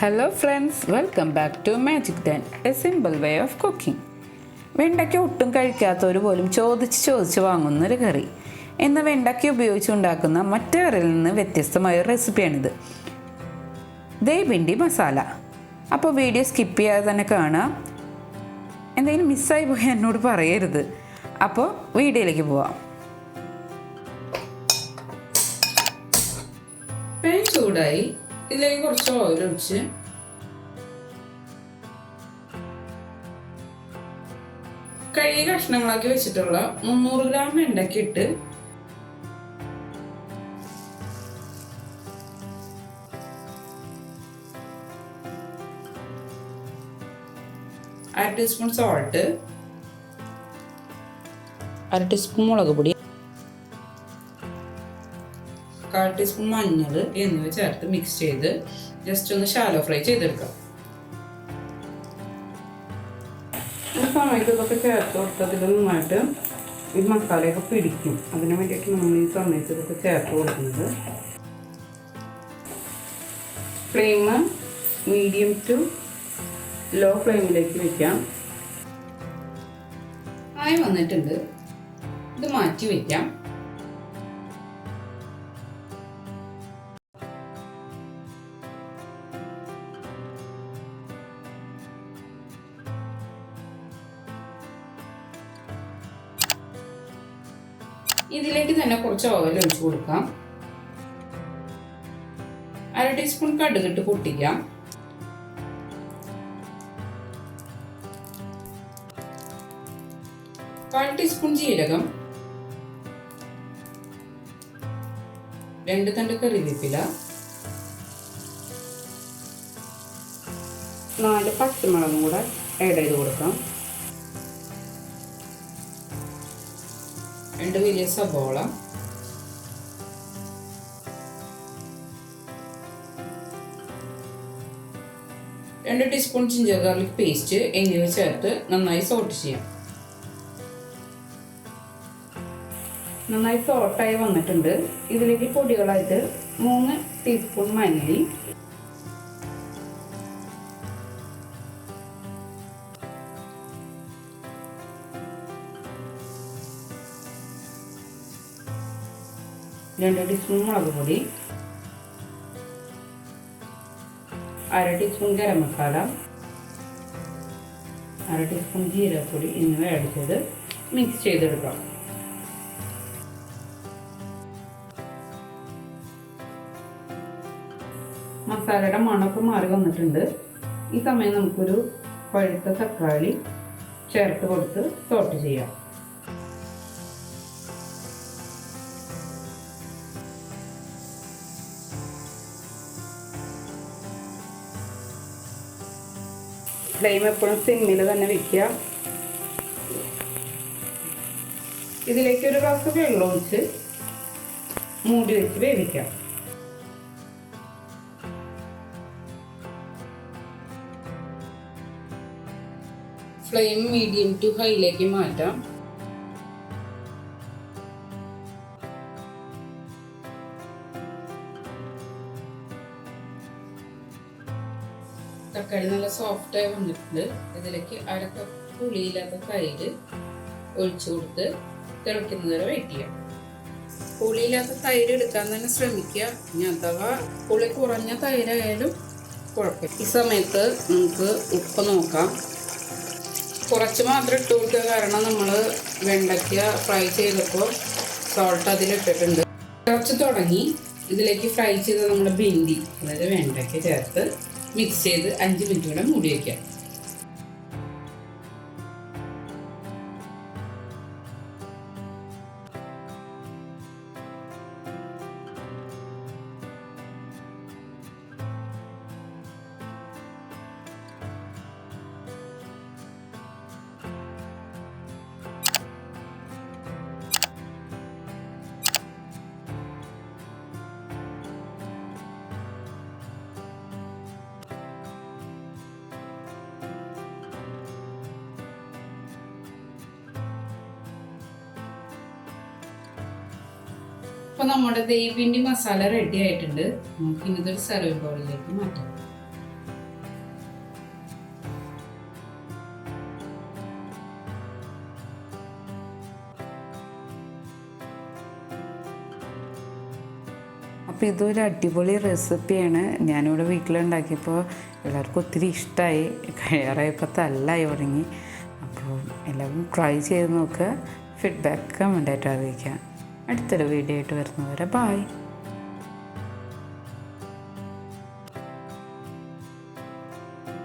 Hello friends, welcome back to Magic Den, a simple way of cooking. വെണ്ടയ്ക്ക ഒട്ടും കഴിക്കാത്തവർ പോലും ചോദിച്ച് വാങ്ങുന്നൊരു കറി. ഇന്ന് വെണ്ടയ്ക്ക ഉപയോഗിച്ചുണ്ടാക്കുന്ന മറ്റു കറിയിൽ നിന്ന് വ്യത്യസ്തമായ റെസിപ്പിയാണിത്. ദഹി ഭിണ്ടി മസാല. അപ്പോൾ വീഡിയോ സ്കിപ്പ് ചെയ്യാതെ തന്നെ കാണാം. എന്തെങ്കിലും മിസ്സായി പോയി എന്നോട് പറയരുത്. അപ്പോൾ വീഡിയോയിലേക്ക് പോവാം. പാൻ ചൂടായി ഇതിലേക്ക് കുറച്ച് ഓയിൽ ഒഴിച്ച് കഴുകി കഷ്ണങ്ങളാക്കി വെച്ചിട്ടുള്ള 300 ഗ്രാം വെണ്ടയ്ക്ക ഇട്ട് അര ടീസ്പൂൺ സോൾട്ട്, അര ടീസ്പൂൺ മുളക് പൊടി, 1/4 ടീസ്പൂൺ മഞ്ഞൾ എന്നിവ ചേർത്ത് മിക്സ് ചെയ്ത് ജസ്റ്റ് ഒന്ന് ഷാലോ ഫ്രൈ ചെയ്തെടുക്കാം. ഈ സമയത്ത് ഇതൊക്കെ ചേർത്ത് കൊടുത്തതിൽ നന്നായിട്ട് ഈ മസാലയൊക്കെ പിടിക്കും. അതിന് വേണ്ടിയിട്ട് നമ്മൾ ഈ സമയത്ത് ഇതൊക്കെ ചേർത്ത് കൊടുക്കുന്നത്. ഫ്ലെയിം മീഡിയം ടു ലോ ഫ്ലെയിമിലേക്ക് വയ്ക്കാം. ആയി വന്നിട്ടുണ്ട്, ഇത് മാറ്റി വയ്ക്കാം. ഇതിലേക്ക് തന്നെ കുറച്ച് ഓയിൽ ഒഴിച്ച് കൊടുക്കാം. അര ടീസ്പൂൺ കടുകിട്ട് പൊട്ടിക്കാം. കാൽ ടീസ്പൂൺ ജീരകം, 2 തണ്ട് കറിവേപ്പില, 4 പച്ചമുളകും കൂടെ ആഡ് ചെയ്ത് കൊടുക്കാം. 2 വലിയ സബോള, 2 ടീസ്പൂൺ ജിഞ്ചർ ഗാർലിക് പേസ്റ്റ് എന്നിവ ചേർത്ത് നന്നായി സോട്ട് ചെയ്യാം. നന്നായി സോട്ടായി വന്നിട്ടുണ്ട്. ഇതിലേക്ക് പൊടികളായിട്ട് 3 ടീസ്പൂൺ മല്ലി, 2 ടീസ്പൂൺ മുളക് പൊടി, അര ടീസ്പൂൺ ഗരം മസാല, അര ടീസ്പൂൺ ജീരകപ്പൊടി എന്നിവ ആഡ് ചെയ്ത് മിക്സ് ചെയ്തെടുക്കാം. മസാലയുടെ മണമൊക്കെ മാറി വന്നിട്ടുണ്ട്. ഈ സമയം നമുക്കൊരു പഴുത്ത തക്കാളി ചേർത്ത് കൊടുത്ത് സോട്ട് ചെയ്യാം. ഫ്ലെയിം എപ്പോഴും സിമ്മിൽ തന്നെ വെക്കുക. ഇതിലേക്ക് ഒരു ഗ്ലാസ് വെള്ളം ഒഴിച്ച് മൂടി വെച്ച് വേവിക്കാം. ഫ്ലെയിം മീഡിയം ടു ഹൈയിലേക്ക് മാറ്റാം. തക്കാളി നല്ല സോഫ്റ്റായി വന്നിട്ടുണ്ട്. ഇതിലേക്ക് അര കപ്പ് പുളിയില്ലാത്ത തൈര് ഒഴിച്ചു കൊടുത്ത് തിളയ്ക്കുന്നത് വരെ വെയിറ്റ് ചെയ്യാം. പുളിയില്ലാത്ത തൈര് എടുക്കാൻ തന്നെ ശ്രമിക്കുക. ഇനി അഥവാ പുളി കുറഞ്ഞ തൈരായാലും കുഴപ്പമില്ല. ഈ സമയത്ത് നമുക്ക് ഉപ്പ് നോക്കാം. കുറച്ച് മാത്രം ഇട്ട് കൊടുക്കുക, കാരണം നമ്മൾ വെണ്ടയ്ക്ക ഫ്രൈ ചെയ്തപ്പോൾ സോൾട്ട് അതിലിട്ടിട്ടുണ്ട്. കുറച്ച് തുടങ്ങി ഇതിലേക്ക് ഫ്രൈ ചെയ്ത് നമ്മുടെ ഭിണ്ടി, അതായത് വെണ്ടയ്ക്ക ചേർത്ത് മിക്സ് ചെയ്ത് 5 മിനിറ്റ് കൂടെ മൂടി വയ്ക്കാം. അപ്പോൾ നമ്മുടെ ദഹി ഭിണ്ടി മസാല റെഡി ആയിട്ടുണ്ട്. നമുക്ക് ഇതൊരു സർവിംഗ് ബൗളിലേക്ക് മാറ്റാം. അപ്പോൾ ഇതൊരു അടിപൊളി റെസിപ്പിയാണ്. ഞാനിവിടെ വീട്ടിലുണ്ടാക്കിയപ്പോൾ എല്ലാവർക്കും ഒത്തിരി ഇഷ്ടമായി. കഴിയാറായപ്പോൾ തല്ലായി തുടങ്ങി. അപ്പോൾ എല്ലാവരും ട്രൈ ചെയ്ത് നോക്കുക. ഫീഡ്ബാക്ക് കമൻ്റായിട്ട് അറിയിക്കുക. അടുത്തൊരു വീഡിയോ ആയിട്ട് വരുന്നവരെ ബൈ.